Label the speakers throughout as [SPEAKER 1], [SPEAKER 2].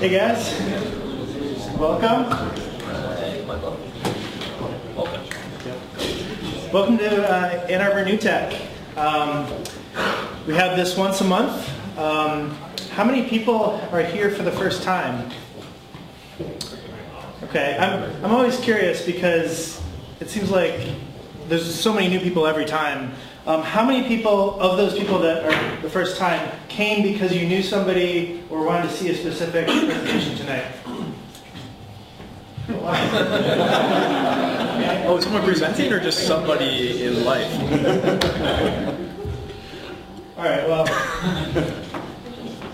[SPEAKER 1] Hey guys, welcome. Welcome to Ann Arbor New Tech. We have this once a month. How many people are here for the first time? Okay, I'm always curious because it seems like there's so many new people every time. How many people, of those people that are the first time, came because you knew somebody or wanted to see a specific presentation tonight?
[SPEAKER 2] Oh, someone presenting or just somebody in life?
[SPEAKER 1] All right, well,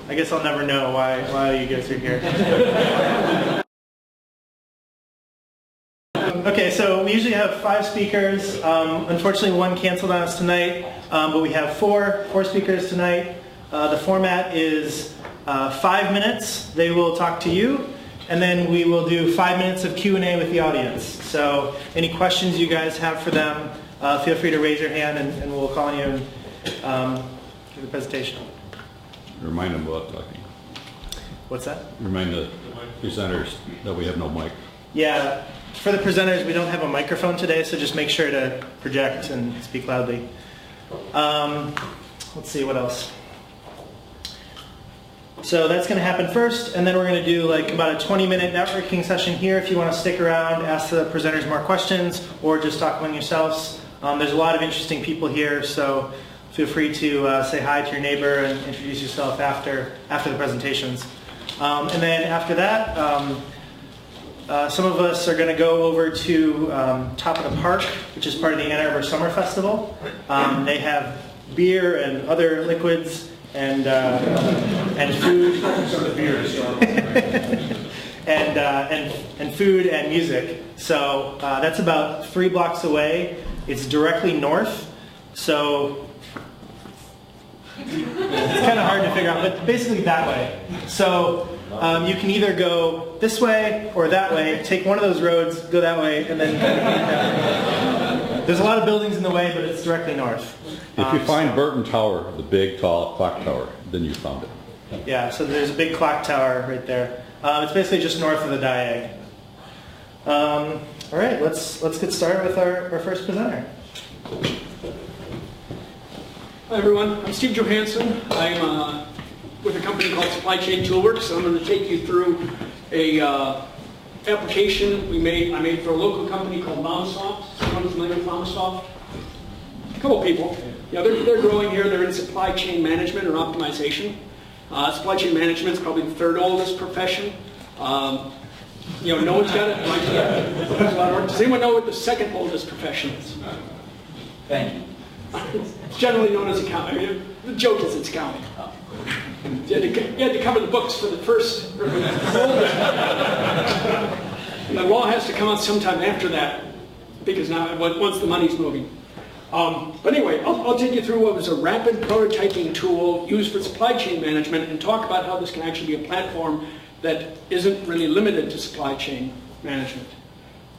[SPEAKER 1] I guess I'll never know why you guys are here. Okay, so we usually have 5 speakers. Unfortunately, one canceled on us tonight, but we have four speakers tonight. The format is 5 minutes. They will talk to you, and then we will do 5 minutes of Q&A with the audience. So any questions you guys have for them, feel free to raise your hand, and we'll call on you and give the presentation.
[SPEAKER 3] Remind them about talking.
[SPEAKER 1] What's that?
[SPEAKER 3] Remind the presenters that we have no mic.
[SPEAKER 1] Yeah. For the presenters, we don't have a microphone today, so just make sure to project and speak loudly. Let's see, what else? So that's going to happen first, and then we're going to do like about a 20-minute networking session here if you want to stick around, ask the presenters more questions, or just talk among yourselves. There's a lot of interesting people here, so feel free to say hi to your neighbor and introduce yourself after the presentations. And then after that, some of us are going to go over to Top of the Park, which is part of the Ann Arbor Summer Festival. They have beer and other liquids and food, and food and music. So that's about 3 blocks away. It's directly north, so it's kind of hard to figure out, but basically that way. So you can either go this way or that way, take one of those roads, go that way, and then there's a lot of buildings in the way, but it's directly north.
[SPEAKER 3] If you find Burton Tower, the big, tall clock tower, then you found it.
[SPEAKER 1] Yeah, so there's a big clock tower right there. It's basically just north of the Diag. All right, let's get started with our first presenter.
[SPEAKER 4] Hi everyone, I'm Steve Johanson. I'm with a company called Chain Toolworks. So I'm going to take you through a application I made for a local company called Mamasoft. Someone familiar with Mamasoft? A couple people. Yeah, they're growing here. They're in supply chain management or optimization. Supply chain management is probably the 3rd oldest profession. No one's got it right yet. Does anyone know what the 2nd oldest profession is?
[SPEAKER 5] Thank you.
[SPEAKER 4] It's generally known as accounting. I mean, the joke is it's accounting. You had to cover the books for the first. The law has to come out sometime after that, because now once the money's moving. But anyway, I'll take you through what was a rapid prototyping tool used for supply chain management and talk about how this can actually be a platform that isn't really limited to supply chain management.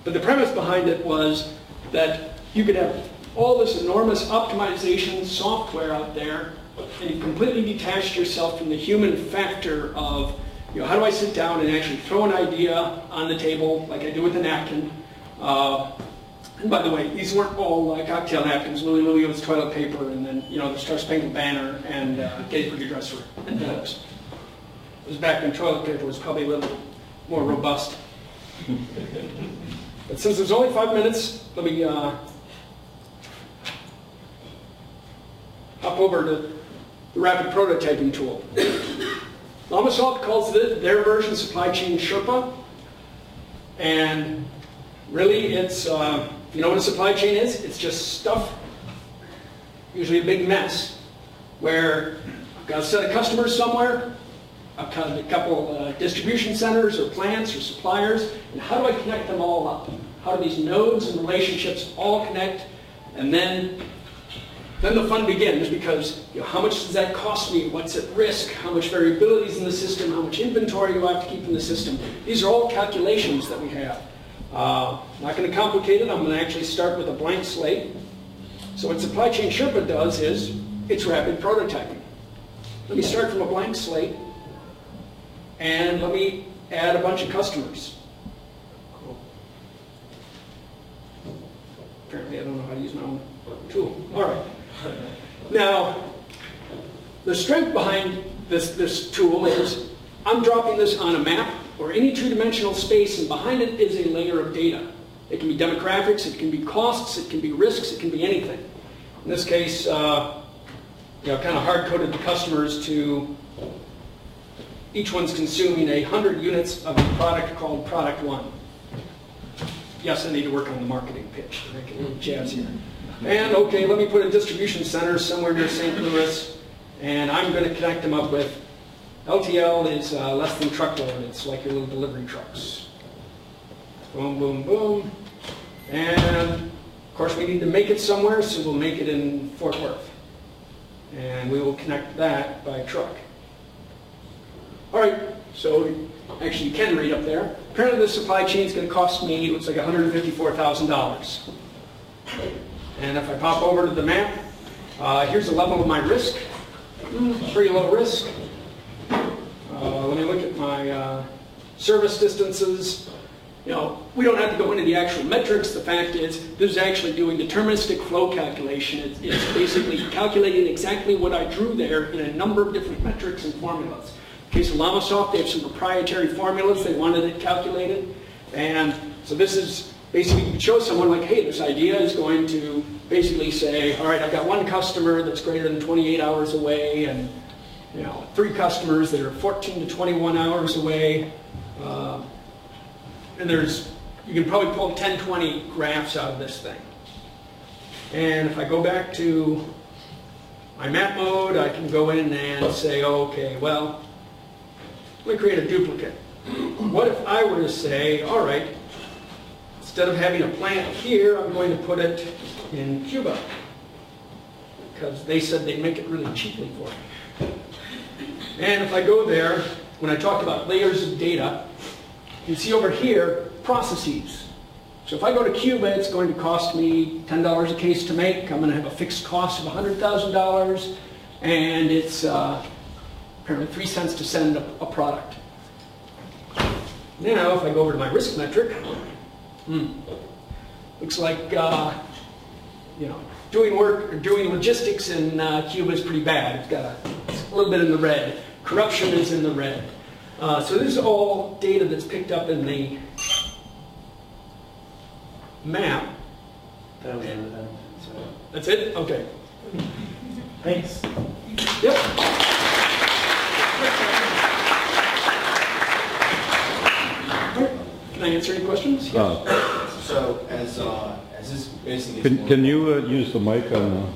[SPEAKER 4] But the premise behind it was that you could have all this enormous optimization software out there, and you completely detached yourself from the human factor of, how do I sit down and actually throw an idea on the table like I do with a napkin. And by the way, these weren't all cocktail napkins. Louis was toilet paper, and then the Star Spangled Banner and Gettysburg Address were envelopes. It was back when toilet paper was probably a little more robust. But since there's only 5 minutes, let me hop over to the rapid prototyping tool. Mamasoft calls their version Supply Chain Sherpa. And really it's, you know what a supply chain is? It's just stuff, usually a big mess, where I've got a set of customers somewhere, I've got a couple distribution centers or plants or suppliers, and how do I connect them all up? How do these nodes and relationships all connect? And then the fun begins, because how much does that cost me? What's at risk? How much variability is in the system? How much inventory do I have to keep in the system? These are all calculations that we have. Not going to complicate it. I'm going to actually start with a blank slate. So what Supply Chain Sherpa does is it's rapid prototyping. Let me start from a blank slate. and let me add a bunch of customers. Apparently I don't know how to use my own tool. All right. Now, the strength behind this tool is I'm dropping this on a map or any two-dimensional space, and behind it is a layer of data. It can be demographics, it can be costs, it can be risks, it can be anything. In this case, kind of hard-coded the customers to each one's consuming 100 units of a product called Product 1. Yes, I need to work on the marketing pitch to make it a little jazzier. And okay, let me put a distribution center somewhere near St. Louis, and I'm going to connect them up with LTL is less than truckload. It's like your little delivery trucks. Boom, boom, boom. And of course we need to make it somewhere, so we'll make it in Fort Worth. And we will connect that by truck. All right, so actually you can read up there. Apparently the supply chain is going to cost me, it looks like $154,000. And if I pop over to the map, here's the level of my risk. Pretty low risk. Let me look at my service distances. We don't have to go into the actual metrics. The fact is, this is actually doing deterministic flow calculation. It's basically calculating exactly what I drew there in a number of different metrics and formulas. In the case of LlamaSoft, they have some proprietary formulas. They wanted it calculated. And so this is basically, you can show someone like, hey, this idea is going to basically say, all right, I've got one customer that's greater than 28 hours away, and 3 customers that are 14 to 21 hours away. And you can probably pull 10, 20 graphs out of this thing. And if I go back to my map mode, I can go in and say, okay, well, let me create a duplicate. What if I were to say, all right, instead of having a plant here, I'm going to put it in Cuba, because they said they'd make it really cheaply for me. And if I go there, when I talked about layers of data, you see over here, processes. So if I go to Cuba, it's going to cost me $10 a case to make. I'm going to have a fixed cost of $100,000, and it's apparently 3 cents to send a product. Now, if I go over to my risk metric, looks like doing work or doing logistics in Cuba is pretty bad. It's got it's a little bit in the red. Corruption is in the red. So this is all data that's picked up in the map.
[SPEAKER 1] That was it then. So.
[SPEAKER 4] That's it? Okay.
[SPEAKER 1] Thanks.
[SPEAKER 4] Yep. Can I answer any questions?
[SPEAKER 5] So as this basically
[SPEAKER 3] Can you use the mic on?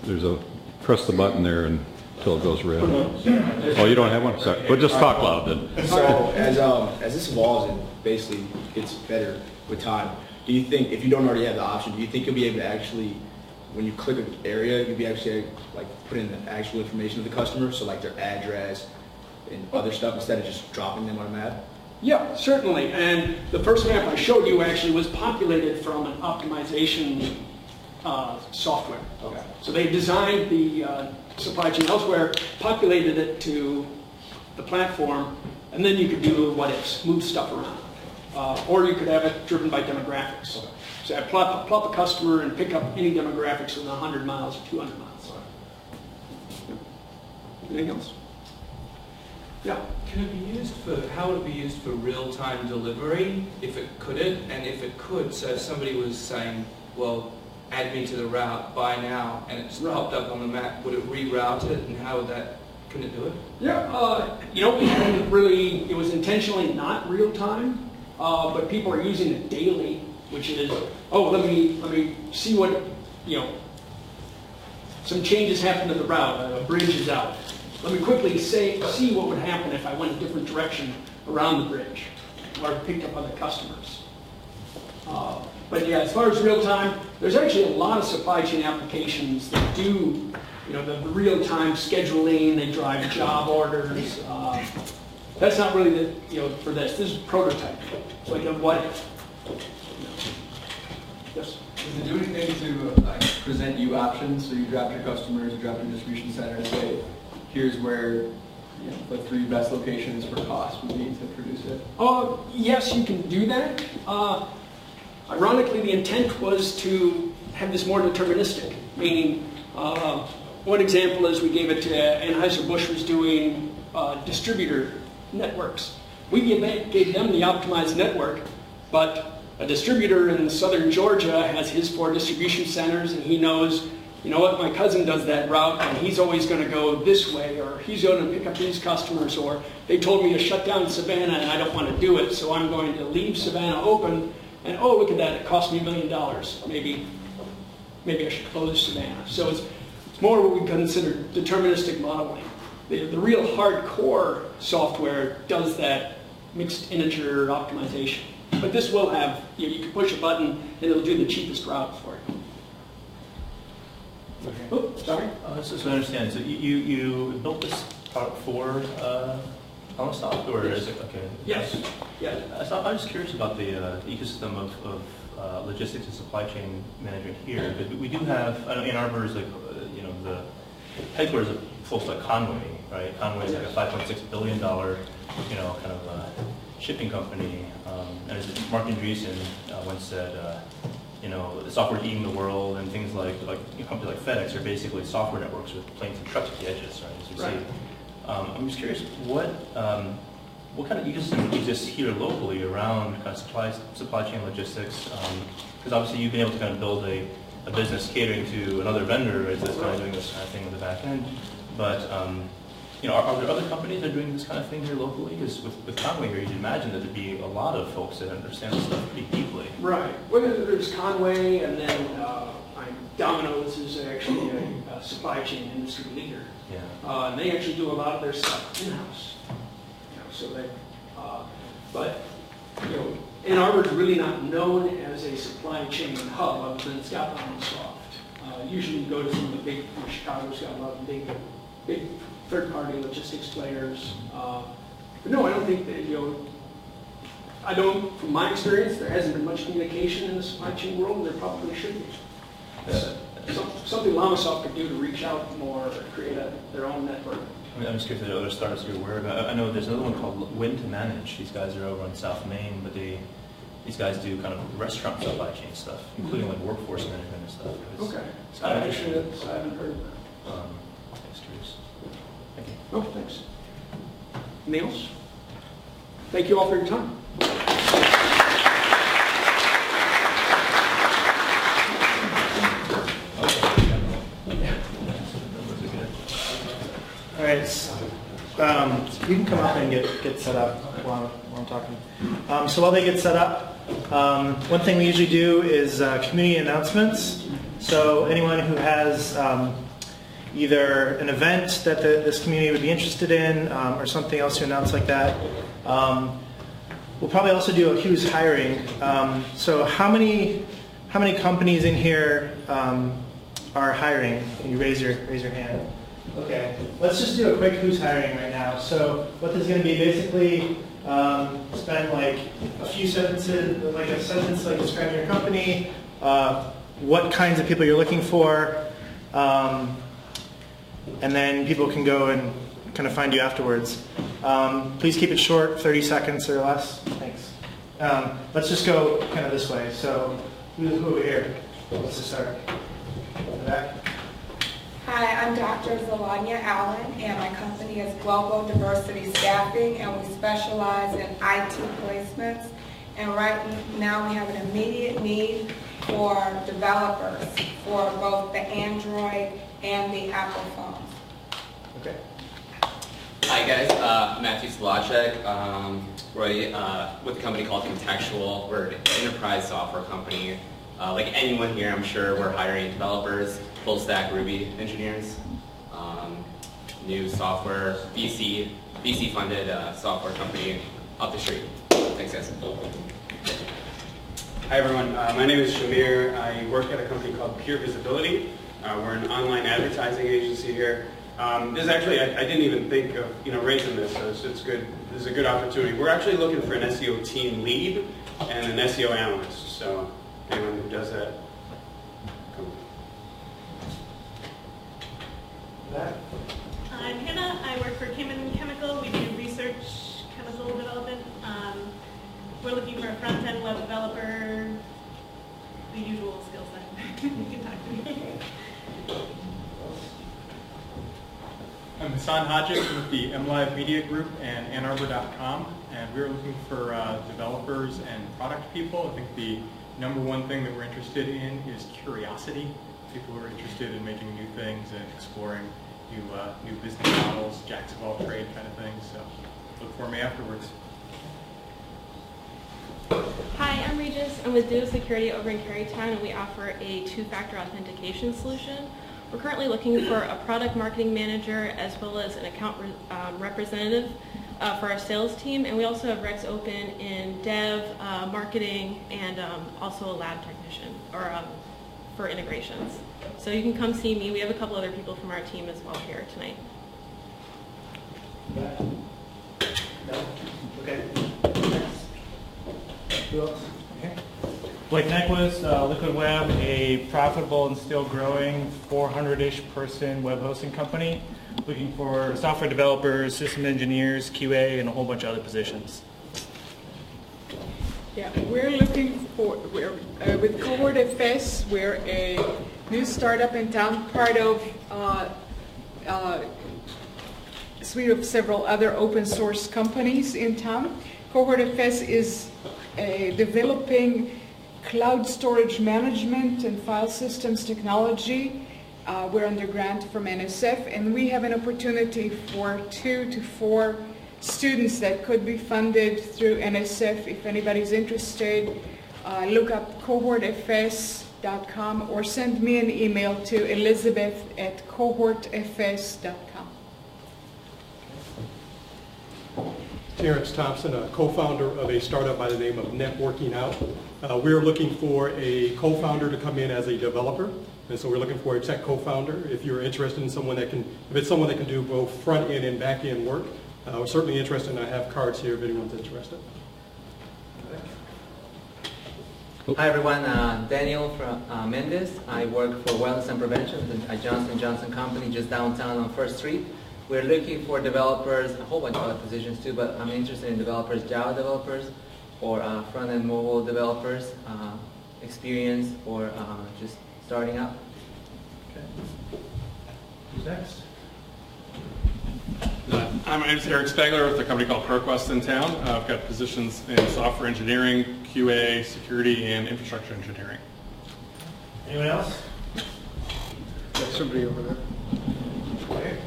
[SPEAKER 3] There's a press the button there until it goes red. Oh, you don't have one? Sorry. Well, just talk loud then.
[SPEAKER 5] So as this evolves and basically gets better with time, do you think, if you don't already have the option, do you think you'll be able to actually, when you click an area, you'll be actually like put in the actual information of the customer, so like their address and other stuff, instead of just dropping them on a map?
[SPEAKER 4] Yeah, certainly. And the first map I showed you actually was populated from an optimization software.
[SPEAKER 5] Okay.
[SPEAKER 4] So they designed the supply chain elsewhere, populated it to the platform, and then you could do what ifs, move stuff around. Or you could have it driven by demographics.
[SPEAKER 5] Okay.
[SPEAKER 4] So I plop a customer and pick up any demographics within 100 miles or 200 miles. Anything else? Yeah.
[SPEAKER 6] Can it be used how would it be used for real-time delivery, if it couldn't? And if it could, so if somebody was saying, well, add me to the route, buy now, and it's popped up on the map, would it reroute it, and how would that, couldn't it do it?
[SPEAKER 4] Yeah, we hadn't really, it was intentionally not real-time, but people are using it daily, which is, let me see what, some changes happen to the route, a bridge is out. Let me quickly see what would happen if I went a different direction around the bridge or picked up other customers. But yeah, as far as real time, there's actually a lot of supply chain applications that do, the real-time scheduling. They drive job orders. That's not really for this. This is prototype. It's like a what if. Yes.
[SPEAKER 7] Does it do anything to present you options? So you drop your customers, you drop your distribution center, and say, here's where
[SPEAKER 2] the 3 best locations for cost would be to produce it?
[SPEAKER 4] Yes, you can do that. Ironically, the intent was to have this more deterministic, meaning one example is we gave it to Anheuser-Busch was doing distributor networks. We gave them the optimized network, but a distributor in southern Georgia has his 4 distribution centers, and he knows, you know what, my cousin does that route, and he's always going to go this way, or he's going to pick up these customers, or they told me to shut down Savannah, and I don't want to do it, so I'm going to leave Savannah open, and oh, look at that, it cost me $1 million. Maybe I should close Savannah. So it's more what we consider deterministic modeling. The real hardcore software does that mixed integer optimization. But this will have, you can push a button and it'll do the cheapest route for you.
[SPEAKER 7] Okay.
[SPEAKER 4] Oh, sorry.
[SPEAKER 7] So I understand. So you built this product for Stock, or is it okay?
[SPEAKER 4] Yes. Yeah.
[SPEAKER 7] So I'm just curious about the ecosystem of logistics and supply chain management here. But we do have, I know Ann Arbor is like, the headquarters of folks like Conway, right? Conway is like a $5.6 billion, kind of shipping company. And as Mark Andreessen once said, the software eating the world, and things like companies like FedEx are basically software networks with planes and trucks at the edges, right? As you see. I'm just curious, what kind of ecosystem exists here locally around kind of supply chain logistics? Because obviously you've been able to kind of build a business catering to another vendor, right, that's kind of doing this kind of thing in the back end. But are there other companies that are doing this kind of thing here locally? Because with Conway here, you'd imagine that there'd be a lot of folks that understand this stuff pretty deeply.
[SPEAKER 4] Right. Well, there's Conway, and then Domino's is actually a supply chain industry leader.
[SPEAKER 7] Yeah.
[SPEAKER 4] And they actually do a lot of their stuff in-house. So they, but Ann Arbor is really not known as a supply chain hub, other than it's got Armstrong. Usually you go to some of the big, Chicago's got a lot of big third-party logistics players. But no, I don't think that, from my experience, there hasn't been much communication in the supply chain world, and there probably should be. Something Lamasoft could do to reach out more, or create their own network.
[SPEAKER 7] I'm just curious if there are other startups you're aware of. I know there's another one called Win to Manage. These guys are over on South Main, but these guys do kind of restaurant supply chain stuff, including like workforce management and stuff.
[SPEAKER 4] Okay.
[SPEAKER 7] It's kind of
[SPEAKER 4] Actually,
[SPEAKER 7] interesting.
[SPEAKER 4] I haven't heard of that.
[SPEAKER 7] Just curious. Thank you.
[SPEAKER 4] Oh, thanks. Niels? Thank you all for your time.
[SPEAKER 1] All right, you can come up and get set up while I'm talking. So while they get set up, one thing we usually do is community announcements. So anyone who has either an event that this community would be interested in or something else to announce like that. We'll probably also do a who's hiring. So how many companies in here are hiring? Can you raise your hand? Okay, let's just do a quick who's hiring right now. So what this is going to be basically spend like a few sentences, like a sentence like describing your company, what kinds of people you're looking for, and then people can go and kind of find you afterwards. Please keep it short, 30 seconds or less. Thanks. Let's just go kind of this way. So who over here? Let's just start. In the back.
[SPEAKER 8] Hi, I'm Dr. Zelania Allen, and my company is Global Diversity Staffing, and we specialize in IT placements. And right now we have an immediate need for developers for both the Android and the Apple phones.
[SPEAKER 1] Okay.
[SPEAKER 9] Hi guys, Matthew Slacek. We're with a company called Contextual. We're an enterprise software company. Like anyone here, I'm sure we're hiring developers, full stack Ruby engineers, new software, VC funded software company up the street. Thanks guys.
[SPEAKER 10] Hi everyone, my name is Shamir. I work at a company called Pure Visibility. We're an online advertising agency here. This is actually, I didn't even think of raising this, so it's good. This is a good opportunity. We're actually looking for an SEO team lead and an SEO analyst. So anyone who does that, come.
[SPEAKER 11] I'm Hannah. I work for Cayman Chemical then you can talk to me.
[SPEAKER 12] I'm Hassan Hodges with the MLive Media Group and AnnArbor.com, and we're looking for developers and product people. I think the number one thing that we're interested in is curiosity. People who are interested in making new things and exploring new business models, jacks of all trade kind of things. So look for me afterwards.
[SPEAKER 13] Hi, I'm Regis. I'm with Duo Security over in Carytown, and we offer a two-factor authentication solution. We're currently looking for a product marketing manager as well as an account representative for our sales team, and we also have recs open in dev, marketing, and also a lab technician or for integrations. So you can come see me. We have a couple other people from our team as well here tonight.
[SPEAKER 1] No? Okay. Who else? Okay.
[SPEAKER 14] Blake Necklace, Liquid Web, a profitable and still growing 400-ish person web hosting company, looking for software developers, system engineers, QA, and a whole bunch of other positions.
[SPEAKER 15] Yeah, we're looking for, with Cohort FS, we're a new startup in town, part of a suite of several other open source companies in town. Cohort FS is developing cloud storage management and file systems technology. We're under grant from NSF, and we have an opportunity for 2 to 4 students that could be funded through NSF. If anybody's interested, look up cohortfs.com or send me an email to elizabeth@cohortfs.com.
[SPEAKER 16] Terrence Thompson, a co-founder of a startup by the name of Networking Out. We're looking for a co-founder to come in as a developer, and so we're looking for a tech co-founder. If you're interested in someone that can, if it's someone that can do both front end and back end work, we're certainly interested, and I have cards here if anyone's interested.
[SPEAKER 17] Hi everyone, Daniel from Mendes. I work for Wellness and Prevention at Johnson & Johnson Company just downtown on First Street. We're looking for developers, a whole bunch of other positions too, but I'm interested in developers, Java developers, or front-end mobile developers, experience, or just starting out.
[SPEAKER 1] Okay. Who's next?
[SPEAKER 18] My name is Eric Spagler with a company called ProQuest in town. I've got positions in software engineering, QA, security, and infrastructure engineering.
[SPEAKER 1] Anyone else?
[SPEAKER 2] There's somebody over there.
[SPEAKER 1] Okay.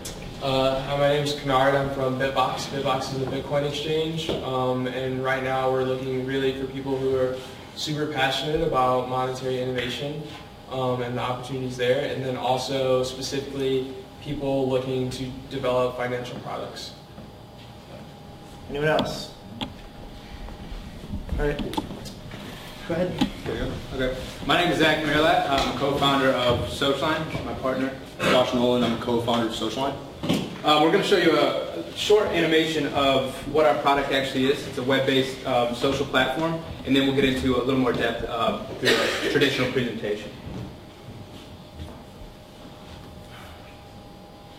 [SPEAKER 19] Hi, my name is Kennard. I'm from Bitbox. Bitbox is a Bitcoin exchange, and right now we're looking really for people who are super passionate about monetary innovation and the opportunities there, and then also specifically people looking to develop financial products.
[SPEAKER 1] Anyone else? All right. Go ahead.
[SPEAKER 5] Okay. My name is Zach Merlat. I'm a co-founder of Socialline. My partner, Josh Nolan, I'm a co-founder of Socialline. We're going to show you a short animation of what our product actually is. It's a web-based social platform, and then we'll get into a little more depth through a traditional presentation.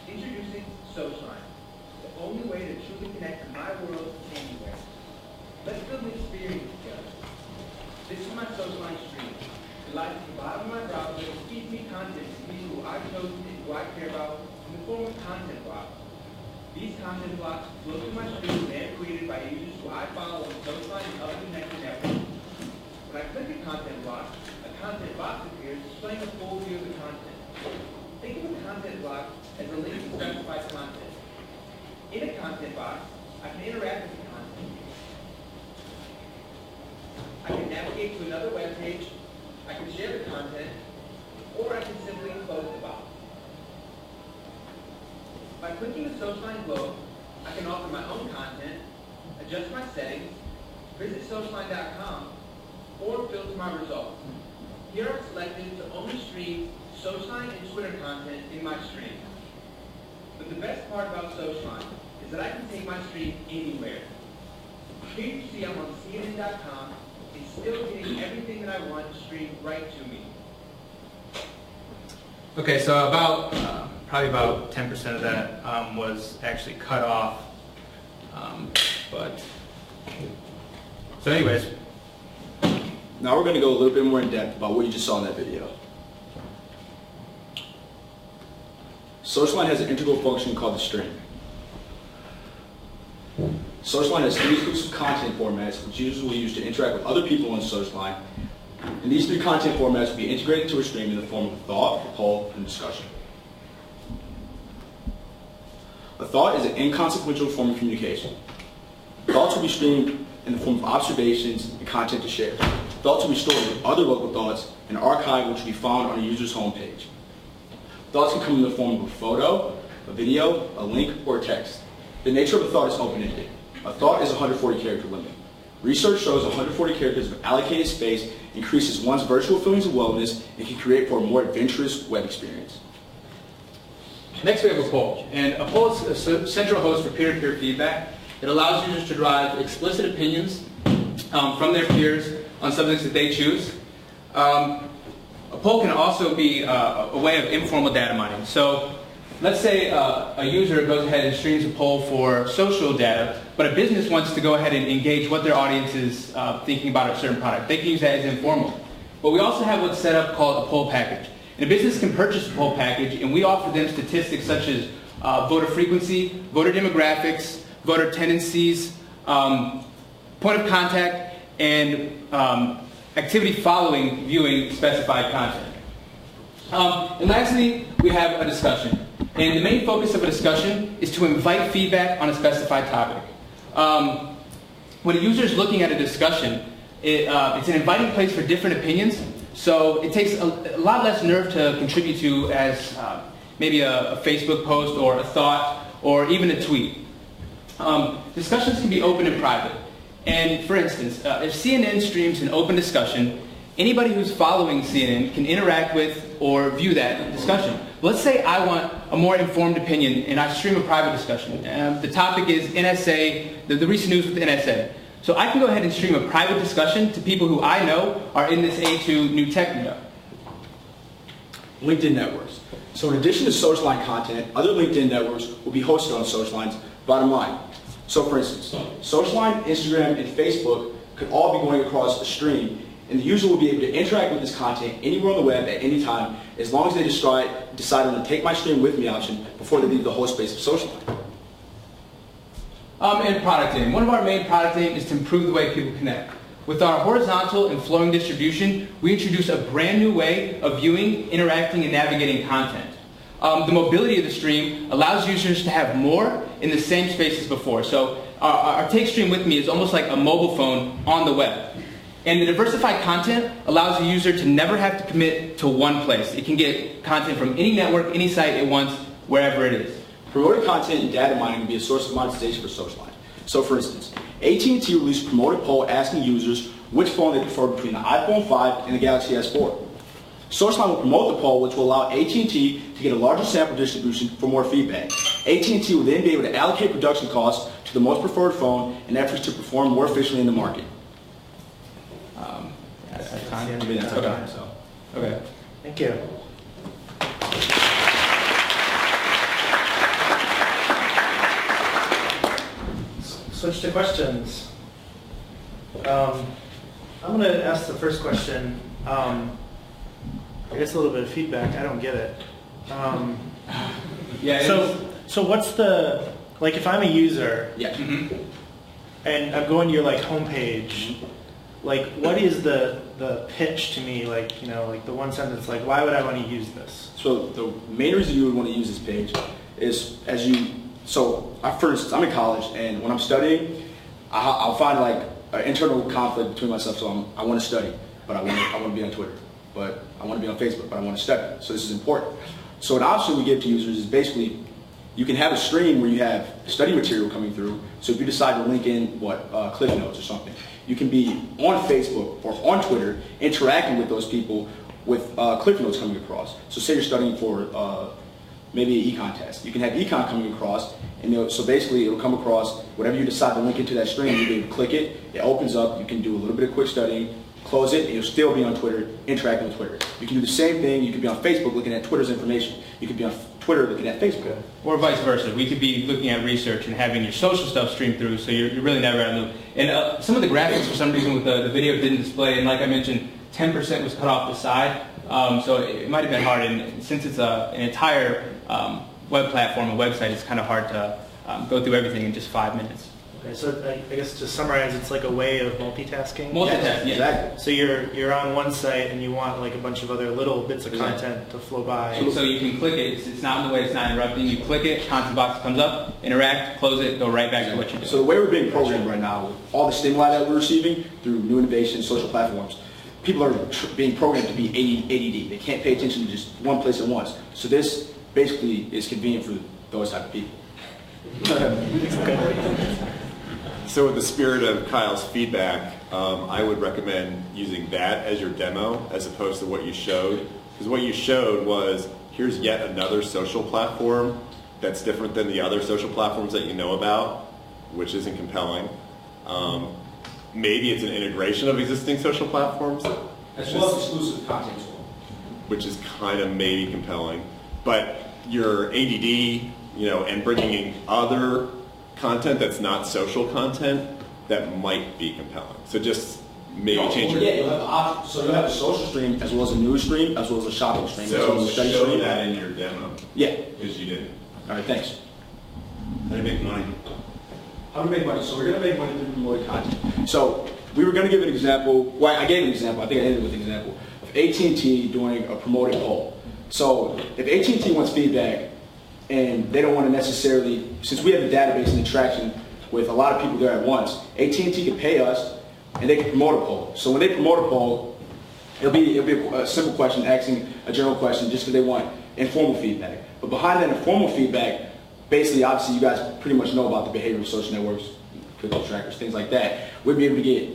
[SPEAKER 20] Introducing Socialline, the only way to truly connect my world anywhere. Let's build an experience together. This is my Socialline stream. It lies at the bottom of my browser and feeds me content to people who I've chosen and who I care about in the form of content blocks. These content blocks flow through my stream and are created by users who I follow on Socialline and other connected networks. When I click a content block, a content box appears displaying a full view of the content. Think of a content block as a link to specified content. In a content box, I can interact with the content. I can navigate to another web page, I can share the content, or I can simply close the box. By clicking the Socialline globe, I can offer my own content, adjust my settings, visit Socialline.com, or filter my results. Here I've selected to only stream Socialline and Twitter content in my stream. But the best part about Socialline is that I can take my stream anywhere. Here you see I'm on CNN.com and still getting everything that I want streamed right to me.
[SPEAKER 7] Okay, so probably about 10% of that was actually cut off. So anyways,
[SPEAKER 5] Now we're going to go a little bit more in depth about what you just saw in that video. Socialline has an integral function called the stream. Socialline has 3 exclusive content formats which users will use to interact with other people on Socialline. And these 3 content formats will be integrated into a stream in the form of a thought, a poll, and discussion. A thought is an inconsequential form of communication. Thoughts will be streamed in the form of observations and content to share. Thoughts will be stored with other local thoughts in an archive which will be found on a user's homepage. Thoughts can come in the form of a photo, a video, a link, or a text. The nature of a thought is open-ended. A thought is a 140-character limit. Research shows 140 characters of allocated space increases one's virtual feelings of wellness and can create for a more adventurous web experience.
[SPEAKER 21] Next we have a poll. And a poll is a central host for peer-to-peer feedback. It allows users to derive explicit opinions from their peers on subjects that they choose. A poll can also be a way of informal data mining. So let's say a user goes ahead and streams a poll for social data, but a business wants to go ahead and engage what their audience is thinking about a certain product. They can use that as informal. But we also have what's set up called a poll package. And a business can purchase a poll package, and we offer them statistics such as voter frequency, voter demographics, voter tendencies, point of contact, and activity following viewing specified content. And lastly, we have a discussion. And the main focus of a discussion is to invite feedback on a specified topic. When a user is looking at a discussion, it's an inviting place for different opinions, so it takes a lot less nerve to contribute to as maybe a Facebook post or a thought or even a tweet. Discussions can be open and private. And for instance, if CNN streams an open discussion, anybody who's following CNN can interact with or view that discussion. Let's say I want a more informed opinion and I stream a private discussion. The topic is NSA, the recent news with the NSA. So I can go ahead and stream a private discussion to people who I know are in this A2Newtech meetup.
[SPEAKER 5] LinkedIn networks. So in addition to Socialline content, other LinkedIn networks will be hosted on Socialline's bottom line. So for instance, Socialline, Instagram, and Facebook could all be going across the stream, and the user will be able to interact with this content anywhere on the web at any time, as long as they decide on the Take My Stream With Me option before they leave the host space of Socialline.
[SPEAKER 21] And product aim. One of our main product aim is to improve the way people connect. With our horizontal and flowing distribution, we introduce a brand new way of viewing, interacting, and navigating content. The mobility of the stream allows users to have more in the same space as before. So our Take Stream With Me is almost like a mobile phone on the web. And the diversified content allows the user to never have to commit to one place. It can get content from any network, any site it wants, wherever it is.
[SPEAKER 5] Promoted content and data mining can be a source of monetization for Socialline. So for instance, AT&T released a promoted poll asking users which phone they prefer between the iPhone 5 and the Galaxy S4. Socialline will promote the poll, which will allow AT&T to get a larger sample distribution for more feedback. AT&T will then be able to allocate production costs to the most preferred phone in efforts to perform more efficiently in the market.
[SPEAKER 21] That's time.
[SPEAKER 5] Okay.
[SPEAKER 21] Okay.
[SPEAKER 1] Thank you. Switch to questions. I'm going to ask the first question. I guess a little bit of feedback. I don't get it. So what's the, like if I'm a user, and I'm going to your like homepage, like what is the pitch to me, like, you know, like the one sentence, like why would I want to use this?
[SPEAKER 5] So the main reason you would want to use this page is for instance, I'm in college, and when I'm studying, I'll find like an internal conflict between myself. So I want to study, but I want to be on Twitter, but I want to be on Facebook, but I want to study. So this is important. So an option we give to users is basically you can have a stream where you have study material coming through. So if you decide to link in LinkNotes or something, you can be on Facebook or on Twitter interacting with those people with LinkNotes coming across. So say you're studying for maybe an econ test. You can have econ coming across, and so basically it'll come across whatever you decide to link into that stream. You'll be able to click it, it opens up, you can do a little bit of quick studying, close it, and you'll still be on Twitter, interacting with Twitter. You can do the same thing. You could be on Facebook looking at Twitter's information. You could be on Twitter looking at Facebook.
[SPEAKER 21] Or vice versa. We could be looking at research and having your social stuff stream through, so you're really never out of the loop. And some of the graphics, for some reason, with the video didn't display, and like I mentioned, 10% was cut off the side, so it might have been hard. And since it's an entire web platform, a website, it's kind of hard to go through everything in just 5 minutes.
[SPEAKER 1] Okay, so I guess to summarize, it's like a way of multitasking.
[SPEAKER 21] Multitasking, yeah.
[SPEAKER 5] Exactly.
[SPEAKER 1] So you're on one site and you want like a bunch of other little bits of content to flow by.
[SPEAKER 21] So you can click it. It's not in the way. It's not interrupting. You click it. Content box comes up. Interact. Close it. Go right back to what you're doing.
[SPEAKER 5] So the way we're being programmed right now, with all the stimuli that we're receiving through new innovations, social platforms, people are being programmed to be ADD. They can't pay attention to just one place at once. So this basically is convenient for those type of people.
[SPEAKER 3] So with the spirit of Kyle's feedback, I would recommend using that as your demo as opposed to what you showed. Because what you showed was, here's yet another social platform that's different than the other social platforms that you know about, which isn't compelling. Maybe it's an integration of existing social platforms.
[SPEAKER 5] As well as exclusive content tool.
[SPEAKER 3] Which is kind of maybe compelling. But your ADD, and bringing in other content that's not social content, that might be compelling. So just maybe change your...
[SPEAKER 5] Yeah, you'll have the option. So you'll have a social stream as well as a news stream as well as a shopping stream.
[SPEAKER 3] So show that in your demo.
[SPEAKER 5] Yeah.
[SPEAKER 3] Because you didn't.
[SPEAKER 5] All right, thanks.
[SPEAKER 3] How do you make money?
[SPEAKER 5] How to make money? So we're going to make money through promoting content. So we were going to give an example. Well, I gave an example. I think I ended with an example of AT&T doing a promoted poll. So if AT&T wants feedback, and they don't want to necessarily, since we have the database and the traction with a lot of people there at once, AT&T can pay us and they can promote a poll. So when they promote a poll, it'll be a simple question, asking a general question just because they want informal feedback. But behind that informal feedback, basically, obviously, you guys pretty much know about the behavior of social networks, cookie trackers, things like that. We'd be able to get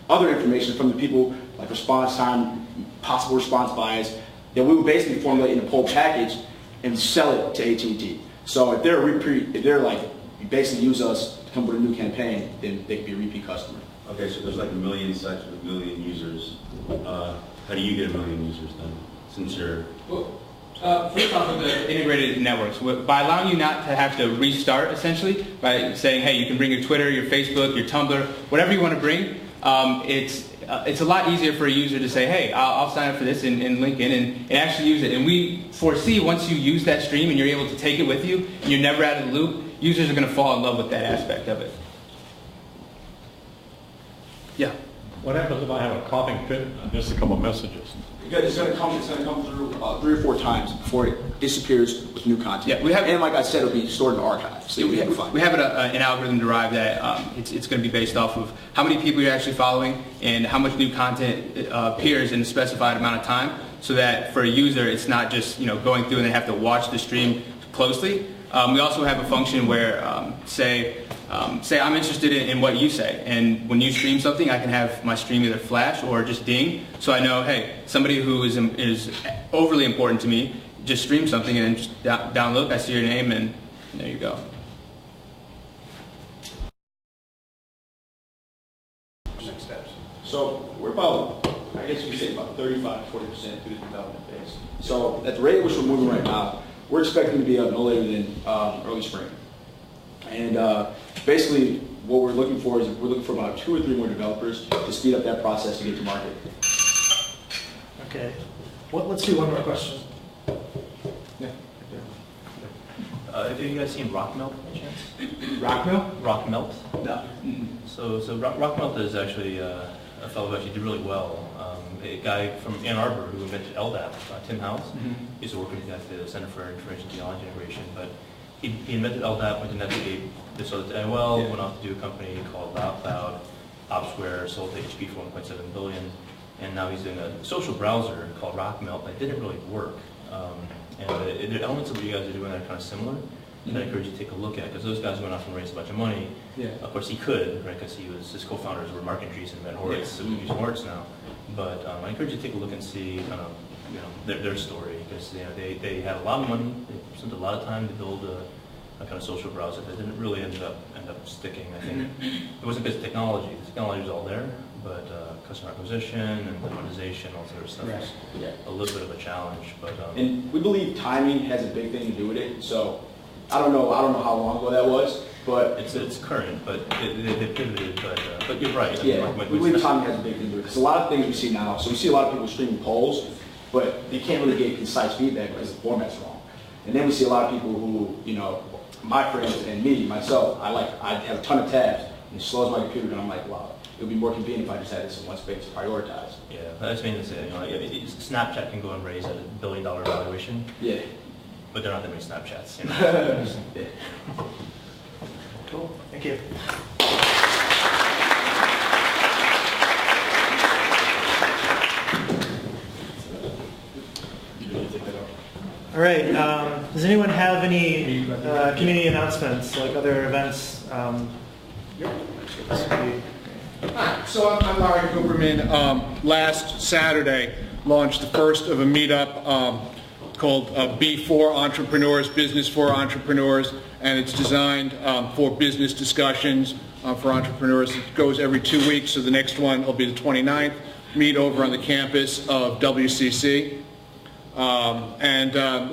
[SPEAKER 5] other information from the people, like response time, possible response bias, that we would basically formulate in a poll package and sell it to AT&T. So if they're like, you basically use us to come with a new campaign, then they could be a repeat customer.
[SPEAKER 22] Okay, so there's like a million sites with a million users. How do you get a million users then, since you're...
[SPEAKER 21] First off, with the integrated networks, by allowing you not to have to restart, essentially, by saying, hey, you can bring your Twitter, your Facebook, your Tumblr, whatever you want to bring, it's a lot easier for a user to say, hey, I'll sign up for this in LinkedIn and actually use it. And we foresee once you use that stream and you're able to take it with you, and you're never out of the loop, users are going to fall in love with that aspect of it. Yeah.
[SPEAKER 23] What happens if I have a coughing fit and just a couple messages?
[SPEAKER 5] Because it's going to come through about 3 or 4 times before it disappears with new content.
[SPEAKER 21] Yeah,
[SPEAKER 5] and like I said, it'll be stored in the archive. So
[SPEAKER 21] we have an algorithm derived that it's going to be based off of how many people you're actually following and how much new content appears in a specified amount of time, so that for a user, it's not just going through and they have to watch the stream closely. We also have a function where, say I'm interested in what you say, and when you stream something, I can have my stream either flash or just ding, so I know, hey, somebody who is overly important to me just streamed something, and then just download, I see your name, and there you go.
[SPEAKER 5] Next steps. So we're about, I guess you could say about 35 to 40% through the development phase. So at the rate at which we're moving right now, we're expecting to be up no later than early spring. And basically, what we're looking for is we're looking for about 2 or 3 more developers to speed up that process to get to market.
[SPEAKER 1] Okay. Let's do one more question.
[SPEAKER 5] Yeah.
[SPEAKER 7] Have you guys seen Rockmelt by chance?
[SPEAKER 5] Rockmelt?
[SPEAKER 7] Rockmelt?
[SPEAKER 5] No.
[SPEAKER 7] So Rockmelt is actually a fellow who actually did really well. A guy from Ann Arbor who invented LDAP, Tim House. Used to work with at the Center for Information Technology Integration, but he invented LDAP, went to Netscape, did so at AOL, went off to do a company called LoudCloud, Opsware, sold to HP for $1.7 billion, and now he's doing a social browser called Rockmelt that didn't really work. And the elements of what you guys are doing are kind of similar, and I encourage you to take a look at, because those guys went off and raised a bunch of money. Yeah. Of course he could, right, because his co-founders were Mark Andreessen and Ben Horowitz, so we use Horowitz now. But I encourage you to take a look and see kind of their story, because they had a lot of money, they spent a lot of time to build a kind of social browser that didn't really end up sticking. I think it wasn't because of technology. The technology was all there, but customer acquisition and monetization, all sort of stuff is a little bit of a challenge. But
[SPEAKER 5] and we believe timing has a big thing to do with it. So I don't know how long ago that was, but
[SPEAKER 7] it's current, but they pivoted. But you're right.
[SPEAKER 5] Yeah, we believe timing has a big thing to do with it. Because a lot of things we see now, so we see a lot of people streaming polls, but they can't really get concise feedback because the format's wrong. And then we see a lot of people who, you know, my friends and myself, I have a ton of tabs, and it slows my computer down. I'm like, wow, it would be more convenient if I just had this in one space prioritized.
[SPEAKER 7] Yeah, that's mean to say, you know, Snapchat can go and raise a $1 billion valuation.
[SPEAKER 5] Yeah.
[SPEAKER 7] But they're not that many Snapchats. You know?
[SPEAKER 5] Yeah.
[SPEAKER 1] Cool. Thank you. All right. Does anyone have any community announcements, like other events?
[SPEAKER 4] Hi, so I'm Larry Cooperman. Last Saturday, launched the first of a meetup called B4 Entrepreneurs, Business for Entrepreneurs, and it's designed for business discussions for entrepreneurs. It goes every 2 weeks, so the next one will be the 29th. Meet over on the campus of WCC. It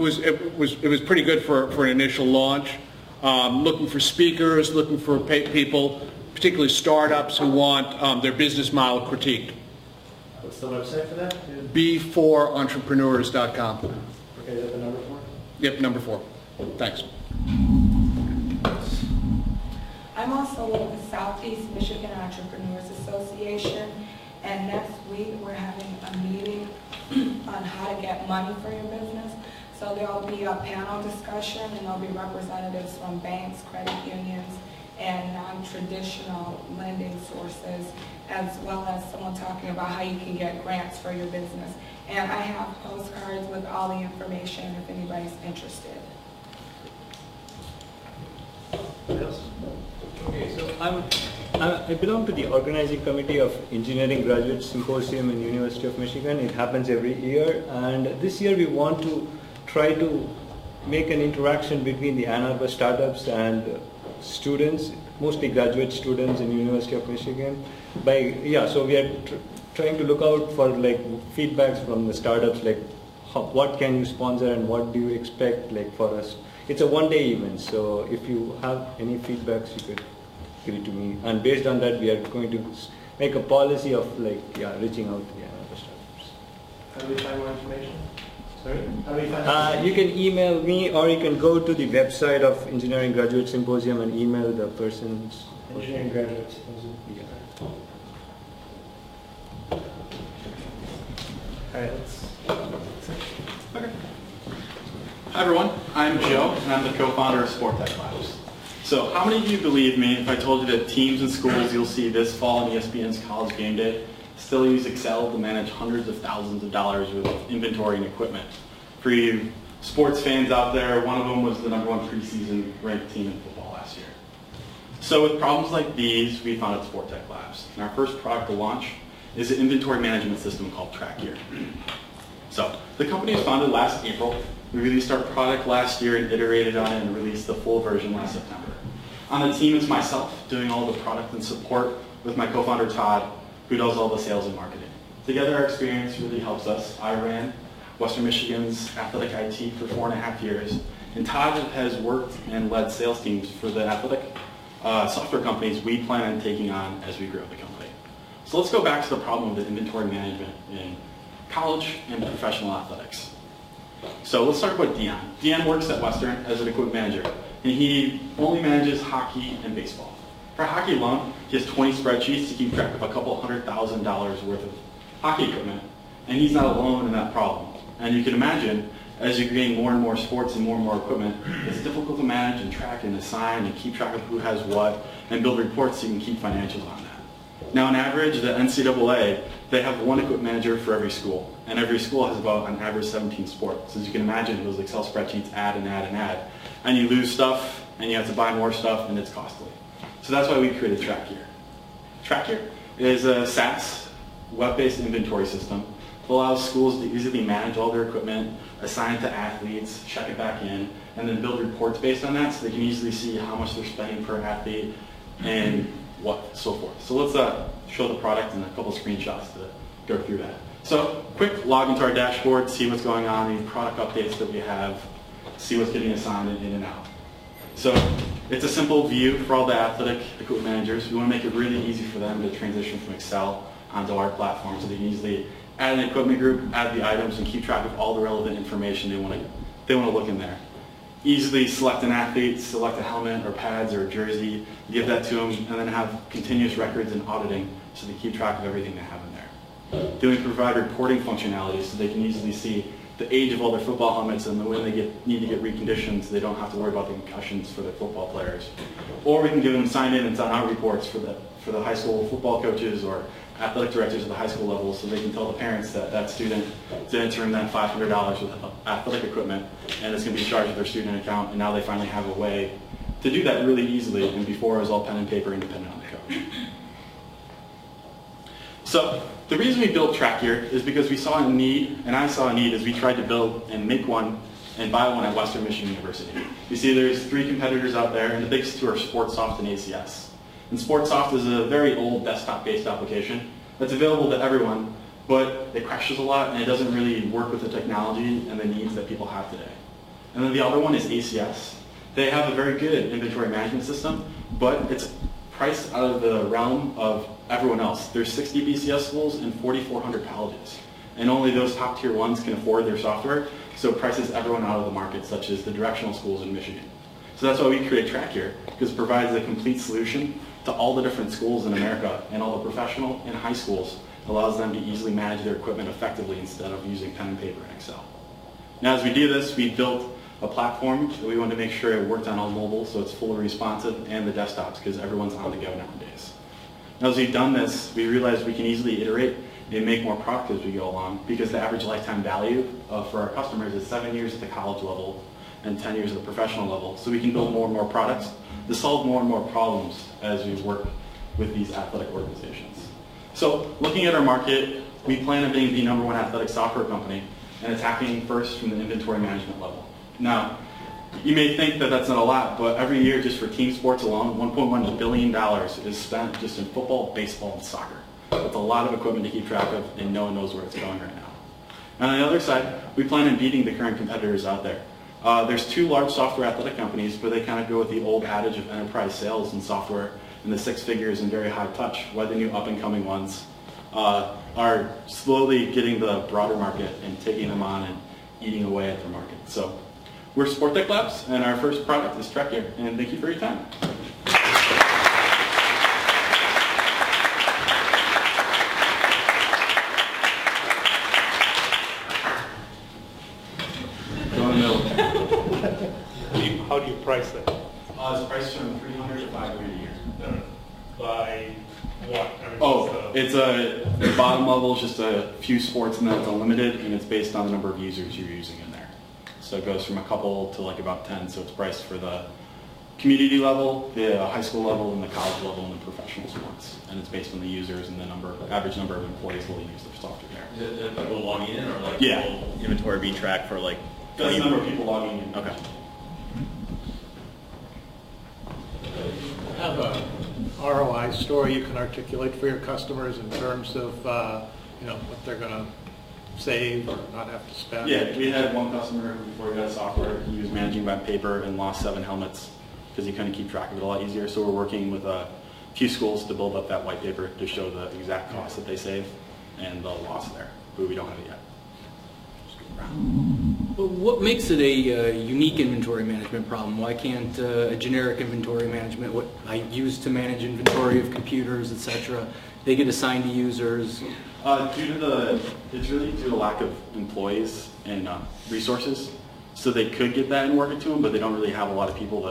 [SPEAKER 4] was pretty good for an initial launch. Looking for speakers, looking for people, particularly startups who want their business model critiqued.
[SPEAKER 1] What's the website for that?
[SPEAKER 4] B4entrepreneurs.com.
[SPEAKER 1] Okay, is that the number 4?
[SPEAKER 4] Yep, number 4. Thanks.
[SPEAKER 6] I'm also with the Southeast Michigan Entrepreneurs Association, and next week we're having a meeting on how to get money for your business. So there will be a panel discussion, and there will be representatives from banks, credit unions, and non-traditional lending sources, as well as someone talking about how you can get grants for your business. And I have postcards with all the information if anybody's interested.
[SPEAKER 8] Okay, so I belong to the organizing committee of Engineering Graduate Symposium in University of Michigan. It happens every year, and this year we want to try to make an interaction between the Ann Arbor startups and students, mostly graduate students in University of Michigan. So we are trying to look out for like feedbacks from the startups, like what can you sponsor and what do you expect like for us. It's a one-day event, so if you have any feedbacks, you could give it to me. And based on that, we are going to make a policy of reaching out to the Ann Arbor startups.
[SPEAKER 1] How do we find more information? Sorry? How do we find
[SPEAKER 8] you can email me, or you can go to the website of Engineering Graduate Symposium and email the person's.
[SPEAKER 1] Engineering Graduate Symposium.
[SPEAKER 8] Yeah.
[SPEAKER 1] All right, let's.
[SPEAKER 24] Okay. Hi everyone, I'm Joe, and I'm the co-founder of SportTech Labs. So how many of you believe me if I told you that teams and schools you'll see this fall in ESPN's College Game Day still use Excel to manage hundreds of thousands of dollars with inventory and equipment? For you sports fans out there, one of them was the #1 preseason ranked team in football last year. So with problems like these, we founded SportTech Labs. And our first product to launch is an inventory management system called TrakGear. So the company was founded last April. We released our product last year and iterated on it and released the full version last September. On the team is myself doing all the product and support with my co-founder Todd, who does all the sales and marketing. Together our experience really helps us. I ran Western Michigan's athletic IT for 4.5 years, and Todd has worked and led sales teams for the athletic software companies we plan on taking on as we grow the company. So let's go back to the problem of the inventory management in college and professional athletics. So let's talk about Dion. Dion works at Western as an equipment manager, and he only manages hockey and baseball. For hockey alone, he has 20 spreadsheets to keep track of a couple $100,000 worth of hockey equipment, and he's not alone in that problem. And you can imagine, as you're getting more and more sports and more equipment, it's difficult to manage and track and assign and keep track of who has what and build reports so you can keep financials on that. Now, on average, the NCAA, they have one equipment manager for every school, and every school has about, on average, 17 sports. As you can imagine, those Excel spreadsheets add and add and add, and you lose stuff, and you have to buy more stuff, and it's costly. So that's why we created TrakGear. TrakGear is a SaaS, web-based inventory system that allows schools to easily manage all their equipment, assign it to athletes, check it back in, and then build reports based on that so they can easily see how much they're spending per athlete and what, so forth. So let's show the product and a couple screenshots to go through that. So quick log into our dashboard, see what's going on, any product updates that we have, see what's getting assigned in and out. So it's a simple view for all the athletic equipment managers. We want to make it really easy for them to transition from Excel onto our platform so they can easily add an equipment group, add the items, and keep track of all the relevant information they want to look in there. Easily select an athlete, select a helmet or pads or a jersey, give that to them, and then have continuous records and auditing so they keep track of everything they have in there. Then we provide reporting functionality so they can easily see the age of all their football helmets and when they need to get reconditioned so they don't have to worry about the concussions for the football players. Or we can give them sign-in and sign-out reports for the high school football coaches or athletic directors at the high school level so they can tell the parents that that student didn't turn that $500 with athletic equipment and it's going to be charged to their student account, and now they finally have a way to do that really easily, and before it was all pen and paper independent on the coach. So the reason we built TrakGear is because we saw a need, and I saw a need as we tried to build and make one and buy one at Western Michigan University. You see there's 3 competitors out there, and the biggest 2 are SportSoft and ACS. And SportSoft is a very old desktop-based application that's available to everyone, but it crashes a lot and it doesn't really work with the technology and the needs that people have today. And then the other one is ACS. They have a very good inventory management system, but it's priced out of the realm of everyone else. There's 60 BCS schools and 4,400 colleges, and only those top tier ones can afford their software, so it prices everyone out of the market, such as the directional schools in Michigan. So that's why we create TrakGear, because it provides a complete solution to all the different schools in America and all the professional and high schools. It allows them to easily manage their equipment effectively instead of using pen and paper and Excel. Now as we do this, we built a platform that we wanted to make sure it worked on all mobile, so it's fully responsive, and the desktops, because everyone's on the go nowadays. Now as we've done this, we realized we can easily iterate and make more product as we go along, because the average lifetime value for our customers is 7 years at the college level and 10 years at the professional level. So we can build more and more products to solve more and more problems as we work with these athletic organizations. So looking at our market, we plan on being the #1 athletic software company and attacking first from the inventory management level. Now, you may think that that's not a lot, but every year just for team sports alone, $1.1 billion is spent just in football, baseball, and soccer. That's a lot of equipment to keep track of, and no one knows where it's going right now. And on the other side, we plan on beating the current competitors out there. There's 2 large software athletic companies, but they kind of go with the old adage of enterprise sales and software in the 6 figures and very high touch, while the new up-and-coming ones are slowly getting the broader market and taking them on and eating away at the market. So we're Sport Tech Labs, and our first product is TrakGear, and thank you for your time.
[SPEAKER 23] How do you price that?
[SPEAKER 24] It's priced from $300 to $500 a year.
[SPEAKER 23] By what?
[SPEAKER 24] It's the bottom level is just a few sports, and then it's unlimited, and it's based on the number of users you're using in there. So it goes from a couple to like about 10. So it's priced for the community level, the high school level, and the college level, and the professional sports. And it's based on the users and the average number of employees that will use their software there.
[SPEAKER 22] Is it people logging in, or like
[SPEAKER 24] will
[SPEAKER 22] inventory be tracked for like?
[SPEAKER 24] That's the number of people logging in. Okay.
[SPEAKER 9] Have a ROI story you can articulate for your customers in terms of what they're going to save or not have to spend?
[SPEAKER 24] Yeah, we had one customer who, before we got software, he was managing by paper and lost 7 helmets because he couldn't keep track of it a lot easier. So we're working with a few schools to build up that white paper to show the exact cost that they save and the loss there, but we don't have it yet.
[SPEAKER 10] But what makes it a unique inventory management problem? Why can't a generic inventory management, what I use to manage inventory of computers, etc., they get assigned to users?
[SPEAKER 24] It's really due to lack of employees and resources. So they could get that and work it to them, but they don't really have a lot of people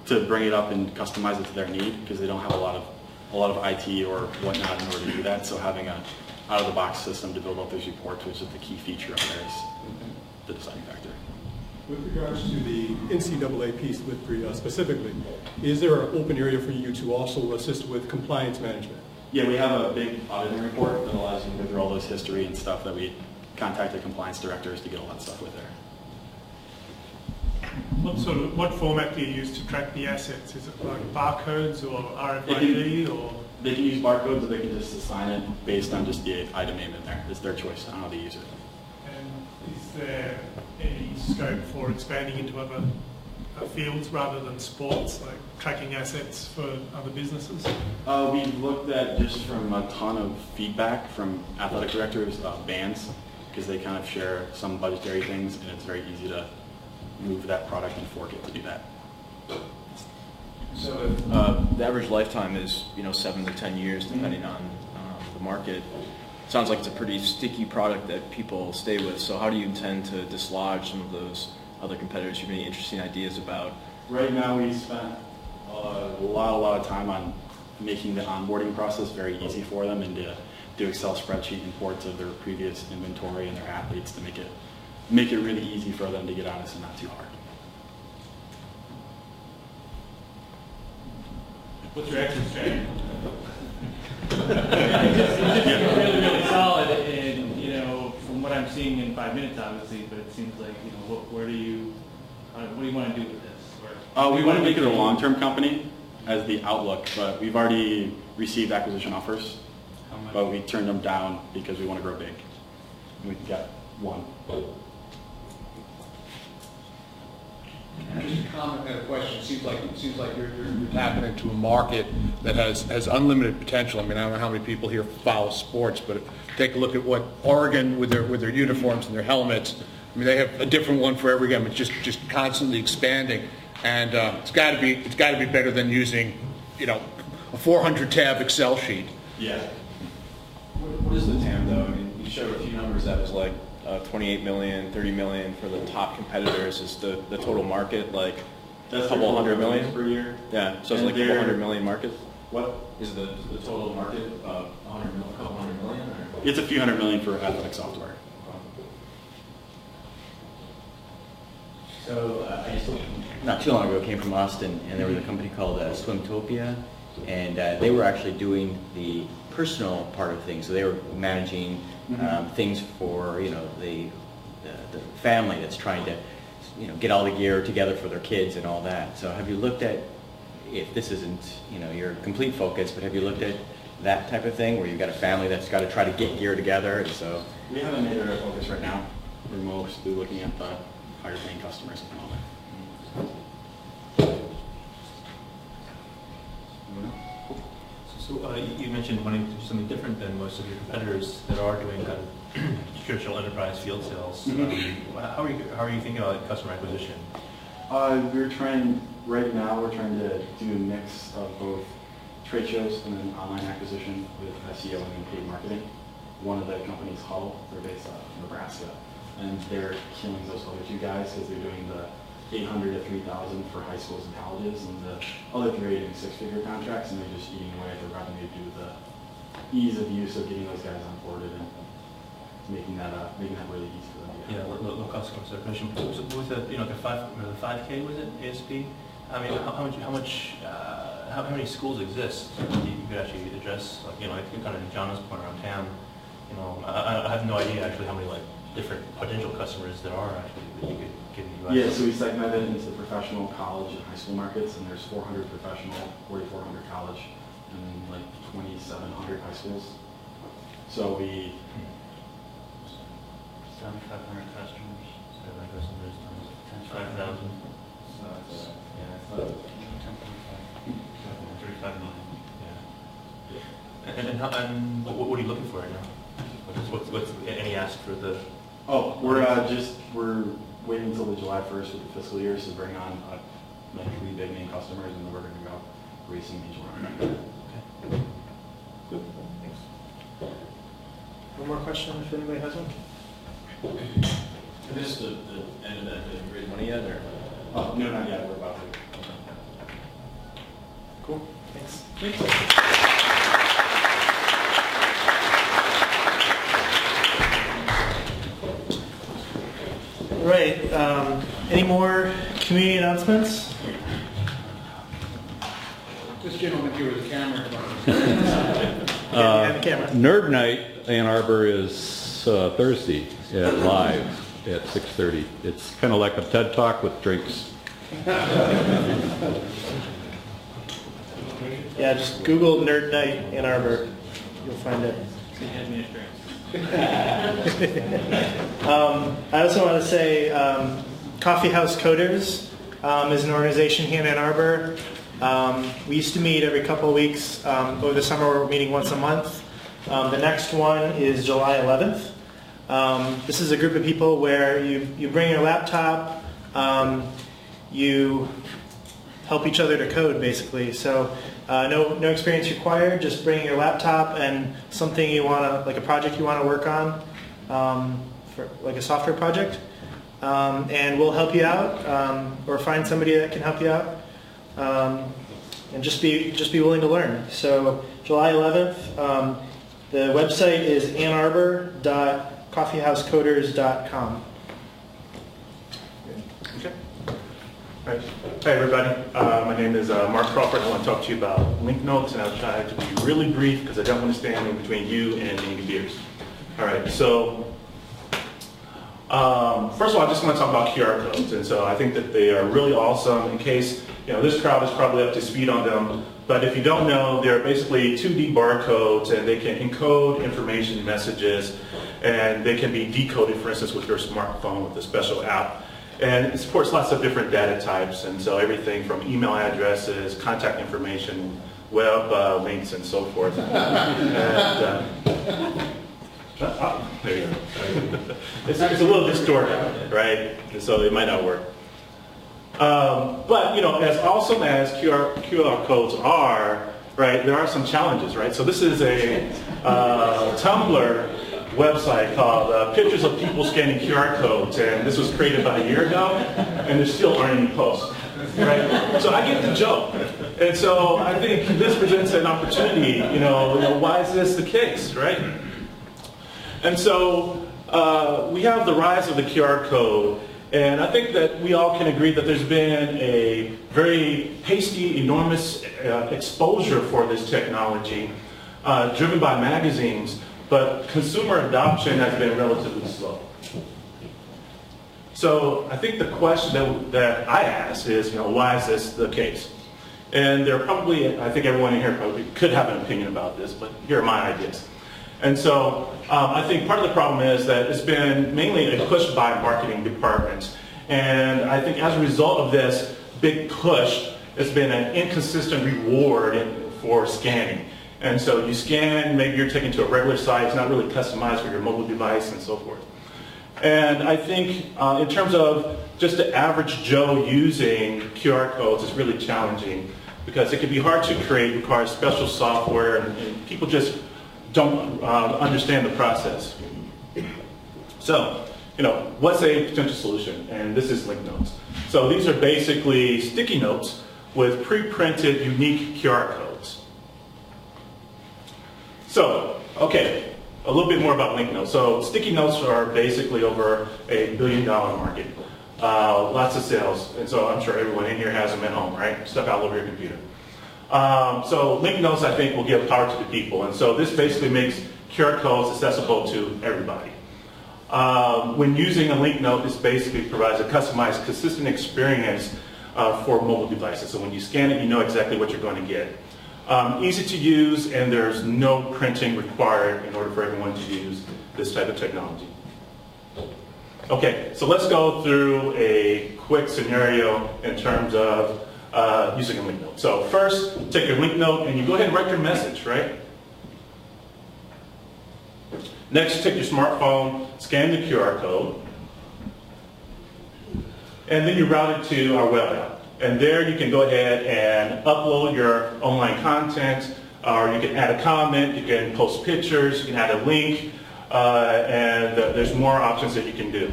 [SPEAKER 24] to bring it up and customize it to their need, because they don't have a lot of IT or whatnot in order to do that. So having a out-of-the-box system to build up those reports, which is the key feature of there, is the deciding factor.
[SPEAKER 16] With regards to the NCAA piece specifically, is there an open area for you to also assist with compliance management?
[SPEAKER 24] Yeah, we have a big auditing report that allows you to go through all those history and stuff that we contacted compliance directors to get all that stuff with there.
[SPEAKER 11] What format do you use to track the assets? Is it like barcodes or RFID or?
[SPEAKER 24] They can use barcodes, or they can just assign it based on just the item name in there. It's their choice on how they use it.
[SPEAKER 11] And is there any scope for expanding into other fields rather than sports, like tracking assets for other businesses?
[SPEAKER 24] We've looked at, just from a ton of feedback from athletic directors, bands, because they kind of share some budgetary things, and it's very easy to move that product and fork it to do that.
[SPEAKER 5] So if the average lifetime is 7 to 10 years, depending on the market, it sounds like it's a pretty sticky product that people stay with. So how do you intend to dislodge some of those other competitors? You have any interesting ideas about?
[SPEAKER 24] Right now, we spent a lot of time on making the onboarding process very easy for them, and to do Excel spreadsheet imports of their previous inventory and their athletes to make it really easy for them to get on us and not too hard.
[SPEAKER 7] What's your exit strategy? It's really solid, and from what I'm seeing in 5 minutes, obviously, but it seems like what do you want to do with this?
[SPEAKER 24] We want to make it a long-term company as the outlook, but we've already received acquisition offers, but we turned them down because we want to grow big. We've got one.
[SPEAKER 4] Just a comment and a question. It seems like you're tapping into a market that has unlimited potential. I mean, I don't know how many people here follow sports, but take a look at what Oregon with their uniforms and their helmets. I mean, they have a different one for every game. It's just constantly expanding, and it's got to be better than using a 400 tab Excel sheet.
[SPEAKER 24] Yeah.
[SPEAKER 5] What is the TAM though? I mean, you showed a few numbers that was like 28 million, 30 million for the top competitors. Is the total market like
[SPEAKER 24] That's
[SPEAKER 5] a couple hundred million
[SPEAKER 24] per year?
[SPEAKER 5] Yeah, so it's like a couple 100 million market?
[SPEAKER 24] What?
[SPEAKER 5] Is the total market a couple hundred million? Or?
[SPEAKER 24] It's a few $100 million for athletic software.
[SPEAKER 12] So I just not too long ago came from Austin, and there was a company called Swimtopia, and they were actually doing the personal part of things. So they were managing things for the family that's trying to get all the gear together for their kids and all that. So have you looked at, if this isn't your complete focus, but have you looked at that type of thing where you've got a family that's got to try to get gear together? And so
[SPEAKER 24] we haven't made it our focus right now. We're mostly looking at the higher paying customers at the moment.
[SPEAKER 7] So you mentioned wanting to do something different than most of your competitors that are doing kind of traditional enterprise field sales. How are you thinking about customer acquisition?
[SPEAKER 24] We're trying to do a mix of both trade shows and then online acquisition with SEO and then paid marketing. One of the companies, Hull, they're based out of Nebraska, and they're killing those other two guys because they're doing the 800 to 3,000 for high schools and colleges, and the other three are doing six-figure contracts, and they're just eating away at the revenue due to the ease of use of getting those guys onboarded and making that really easy for them.
[SPEAKER 7] Yeah, low cost of acquisition. So with the the 5K was it ASP? I mean, how many schools exist that you could actually address? Like kind of in John's point around TAM. I have no idea actually how many different potential customers there are actually that you could get in the US.
[SPEAKER 24] Yeah, so we segment it into the professional, college, and high school markets, and there's 400 professional, 4,400 college, and like 2,700 high schools. So we
[SPEAKER 7] 7,500 customers. 7,500 customers times 5,000. So it's, yeah, it's 35 million. Yeah. And what are you looking for right now? What's any ask for the?
[SPEAKER 24] Oh, we're waiting until the July 1st of the fiscal year to bring on like 3 big name customers, and then we're going to go racing angel round.
[SPEAKER 1] Okay. Good. Thanks. One more question, if anybody has one.
[SPEAKER 5] Is this the end of that? Did you raise money yet, or?
[SPEAKER 24] Oh, no, not yet. We're about to.
[SPEAKER 1] Cool. Thanks. All right. Any more community announcements?
[SPEAKER 4] This gentleman here with the camera.
[SPEAKER 23] Nerd Night Ann Arbor is Thursday at Live. at 6:30. It's kind of like a TED Talk with drinks.
[SPEAKER 1] Yeah, just Google Nerd Night Ann Arbor. You'll find it. I also want to say Coffee House Coders is an organization here in Ann Arbor. We used to meet every couple of weeks. Over the summer, we're meeting once a month. The next one is July 11th. This is a group of people where you bring your laptop, you help each other to code, basically. So no experience required. Just bring your laptop and something you want to, like a project you want to work on, for like a software project, and we'll help you out, or find somebody that can help you out, and just be willing to learn. So July 11th. The website is annarbor.coffeehousecoders.com.
[SPEAKER 13] Okay. All right. Hi, everybody. My name is Mark Crawford. I want to talk to you about LinkNotes, and I'll try to be really brief because I don't want to stand in between you and any beers. All right. So, first of all, I just want to talk about QR codes, and so I think that they are really awesome. In case this crowd is probably up to speed on them. But if you don't know, they're basically 2D barcodes, and they can encode information messages, and they can be decoded, for instance, with your smartphone with a special app. And it supports lots of different data types, and so everything from email addresses, contact information, web links, and so forth. And, there you go. It's a little distorted, right? And so it might not work. But as awesome as QR codes are, right, there are some challenges, right? So this is a Tumblr website called Pictures of People Scanning QR Codes, and this was created about a year ago, and there still aren't any posts, right? So I get the joke, and so I think this presents an opportunity. Why is this the case, right? And so we have the rise of the QR code. And I think that we all can agree that there's been a very hasty, enormous exposure for this technology, driven by magazines, but consumer adoption has been relatively slow. So I think the question that I ask is, why is this the case? And there are probably, I think everyone in here probably could have an opinion about this, but here are my ideas. And so I think part of the problem is that it's been mainly a push by marketing departments. And I think as a result of this big push, it's been an inconsistent reward for scanning. And so you scan, maybe you're taken to a regular site, it's not really customized for your mobile device and so forth. And I think in terms of just the average Joe using QR codes is really challenging because it can be hard to create, requires special software, and people just don't understand the process. So, what's a potential solution? And this is LinkNotes. So these are basically sticky notes with pre-printed unique QR codes. So, okay, a little bit more about LinkNotes. So sticky notes are basically over $1 billion market. Lots of sales, and so I'm sure everyone in here has them at home, right? Stuck all over your computer. So LinkNotes, I think, will give power to the people. And so this basically makes QR codes accessible to everybody. When using a LinkNote, this basically provides a customized, consistent experience for mobile devices. So when you scan it, you know exactly what you're going to get. Easy to use, and there's no printing required in order for everyone to use this type of technology. Okay, so let's go through a quick scenario in terms of using a LinkNote. So first, take your LinkNote and you go ahead and write your message, right? Next, take your smartphone, scan the QR code, and then you route it to our web app. And there you can go ahead and upload your online content, or you can add a comment, you can post pictures, you can add a link, and there's more options that you can do.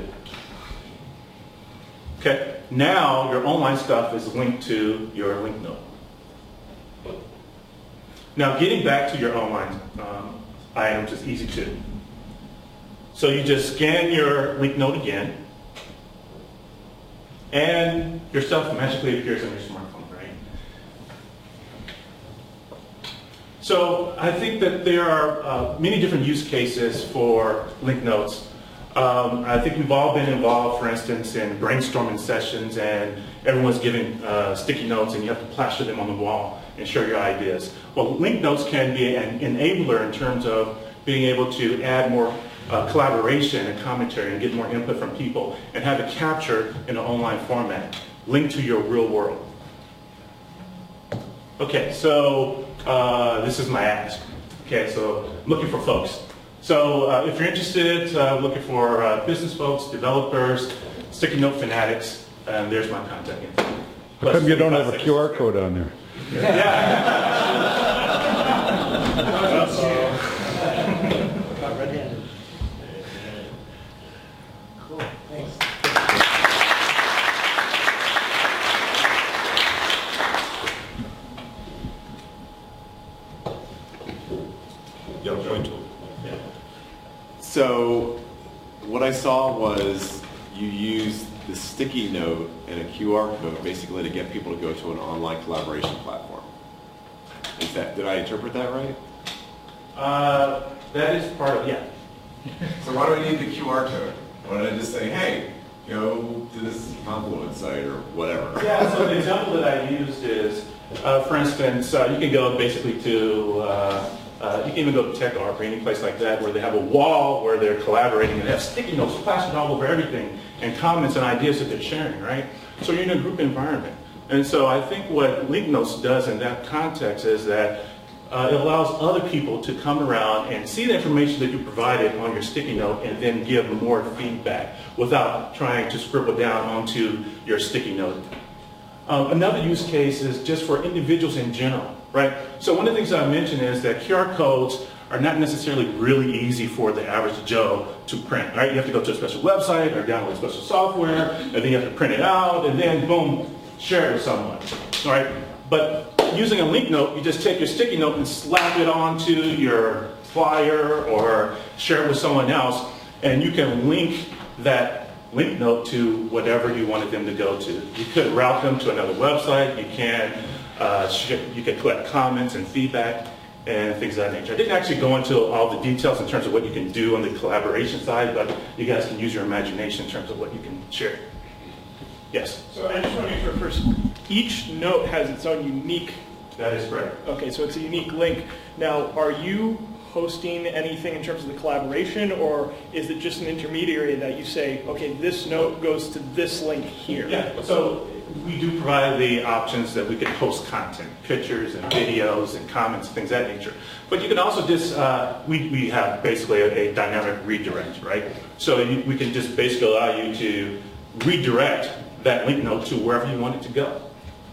[SPEAKER 13] Okay, now your online stuff is linked to your LinkNote. Now getting back to your online items is easy too. So you just scan your LinkNote again, and your stuff magically appears on your smartphone, right? So I think that there are many different use cases for LinkNotes. I think we've all been involved, for instance, in brainstorming sessions, and everyone's giving sticky notes, and you have to plaster them on the wall and share your ideas. Well, LinkNotes can be an enabler in terms of being able to add more collaboration and commentary and get more input from people and have it captured in an online format, linked to your real world. Okay, so this is my ask. Okay, so I'm looking for folks. So if you're interested, looking for business folks, developers, sticky note fanatics, and there's my contact info.
[SPEAKER 23] How come you don't have a QR code on there?
[SPEAKER 1] Cool, thanks.
[SPEAKER 3] So what I saw was you used the sticky note and a QR code basically to get people to go to an online collaboration platform. Did I interpret that right?
[SPEAKER 13] That is part of, yeah.
[SPEAKER 3] So why do I need the QR code? Why don't I just say, hey, go to this Confluence site or whatever?
[SPEAKER 13] Yeah, so the example that I used is, for instance, you can go basically to, you can even go to TechArt or any place like that where they have a wall where they're collaborating and they have sticky notes plastered all over everything and comments and ideas that they're sharing, right? So you're in a group environment. And so I think what LinkNotes does in that context is that it allows other people to come around and see the information that you provided on your sticky note and then give more feedback without trying to scribble down onto your sticky note. Another use case is just for individuals in general, right? So one of the things I mentioned is that QR codes are not necessarily really easy for the average Joe to print, right? You have to go to a special website or download special software, and then you have to print it out, and then boom, share it with someone, all right? But using a link note, you just take your sticky note and slap it onto your flyer or share it with someone else, and you can link that link note to whatever you wanted them to go to. You could route them to another website. You can collect comments and feedback and things of that nature. I didn't actually go into all the details in terms of what you can do on the collaboration side, but you guys can use your imagination in terms of what you can share. Yes?
[SPEAKER 14] So I just want to make sure first, each note has its own unique...
[SPEAKER 13] That is correct.
[SPEAKER 14] Okay, so it's a unique link. Now, are you hosting anything in terms of the collaboration, or is it just an intermediary that you say, okay, this note goes to this link here?
[SPEAKER 13] Yeah, so we do provide the options that we can post content, pictures and videos and comments, things of that nature. But you can also just, we have basically a dynamic redirect, right? So we can just basically allow you to redirect that link note to wherever you want it to go,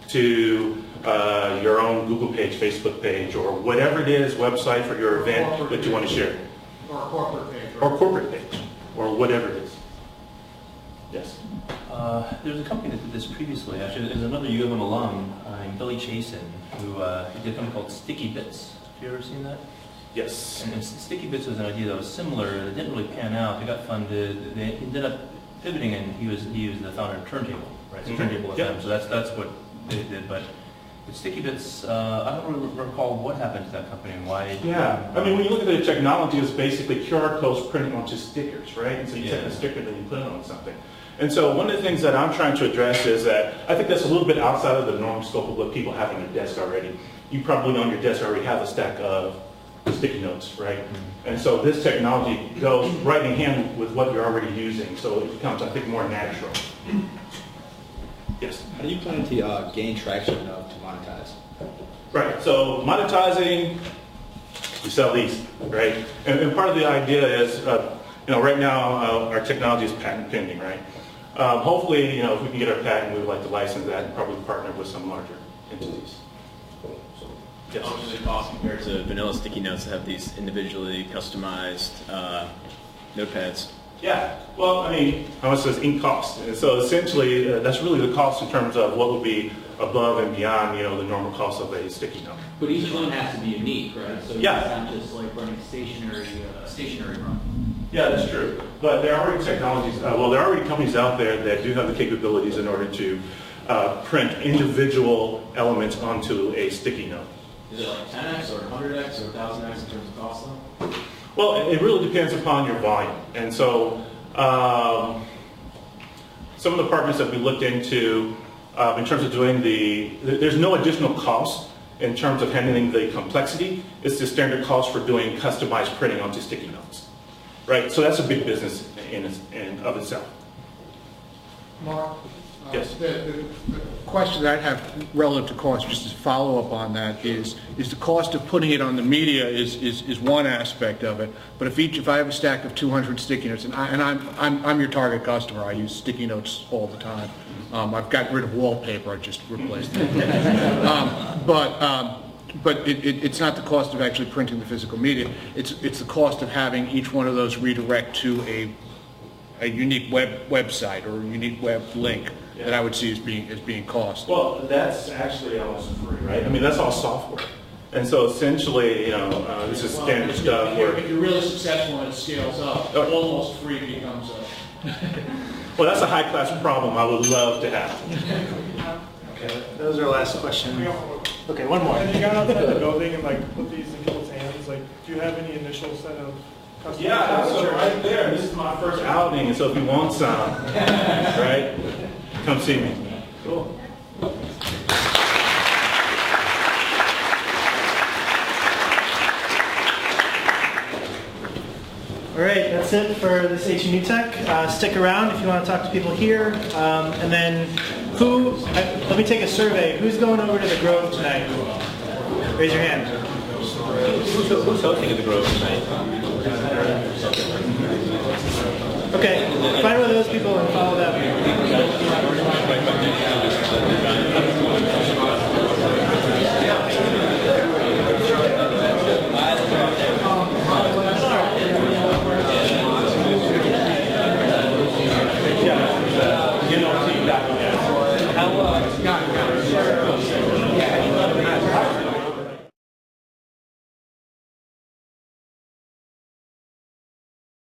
[SPEAKER 13] to your own Google page, Facebook page, or whatever it is, website for your event that you want to share.
[SPEAKER 9] Or a corporate page.
[SPEAKER 13] Or corporate page, or whatever it is. Yes?
[SPEAKER 7] There's a company that did this previously. Actually, there's another U of M alum named Billy Chasen who did a company called Sticky Bits. Have you ever seen that?
[SPEAKER 13] Yes.
[SPEAKER 7] And Sticky Bits was an idea that was similar. It didn't really pan out. They got funded. They ended up pivoting, and he was the founder of Turntable, right? So Turntable FM. Yep. So that's what they did. But with Sticky Bits, I don't really recall what happened to that company and why.
[SPEAKER 13] Yeah, I mean, when you look at the technology, it's basically QR codes printed onto stickers, right? And so you take the sticker, then you put it on something. And so one of the things that I'm trying to address is that I think that's a little bit outside of the norm scope of what people have on their desk already. You probably on your desk already have a stack of sticky notes, right? And so this technology goes right in hand with what you're already using, so it becomes, I think, more natural. Yes?
[SPEAKER 5] How do you plan to gain traction enough to monetize?
[SPEAKER 13] Right, so monetizing, you sell these, right? And part of the idea is, right now our technology is patent pending, right? Hopefully, if we can get our patent, we would like to license that and probably partner with some larger entities.
[SPEAKER 15] Yes. How much does it cost compared to vanilla sticky notes that have these individually customized notepads?
[SPEAKER 13] Yeah, well, I mean, how much does ink cost? And so essentially, that's really the cost in terms of what would be above and beyond, the normal cost of a sticky note.
[SPEAKER 10] But each one has to be unique, right? So
[SPEAKER 13] yeah.
[SPEAKER 10] It's not just like running stationary run.
[SPEAKER 13] Yeah, that's true. But there are already technologies, there are already companies out there that do have the capabilities in order to print individual elements onto a sticky note.
[SPEAKER 10] Is it like 10x or 100x or 1000x in terms of cost though?
[SPEAKER 13] Well, it really depends upon your volume. And so Some of the partners that we looked into in terms of doing there's no additional cost in terms of handling the complexity. It's the standard cost for doing customized printing onto sticky notes, right? So that's a big business in of itself.
[SPEAKER 4] Mark?
[SPEAKER 13] Yes.
[SPEAKER 4] The question that I have relative to cost, just to follow up on that, is the cost of putting it on the media is one aspect of it. But if I have a stack of 200 sticky notes, and I'm your target customer, I use sticky notes all the time. I've gotten rid of wallpaper, I just replaced it. But it's not the cost of actually printing the physical media. It's the cost of having each one of those redirect to a unique website or a unique web link that I would see as being cost.
[SPEAKER 13] Well, that's actually almost free, right? I mean, that's all software. And so essentially, this is standard stuff.
[SPEAKER 4] If you're really successful and it scales up, almost free becomes
[SPEAKER 13] Well, that's a high-class problem I would love to have.
[SPEAKER 1] Okay, that was our last question. Okay, one more.
[SPEAKER 14] Have you gone outside the building and like put these in people's hands? Like, do you have any initial set of customers?
[SPEAKER 13] Yeah, so right there. This is my first outing, and so if you want some, right, come see me. Cool.
[SPEAKER 1] All right, that's it for this A2Newtech. Stick around if you want to talk to people here. And then let me take a survey. Who's going over to the Grove tonight? Raise your hand.
[SPEAKER 7] Who's hosting at the Grove tonight?
[SPEAKER 1] Okay, find one of those people and follow them.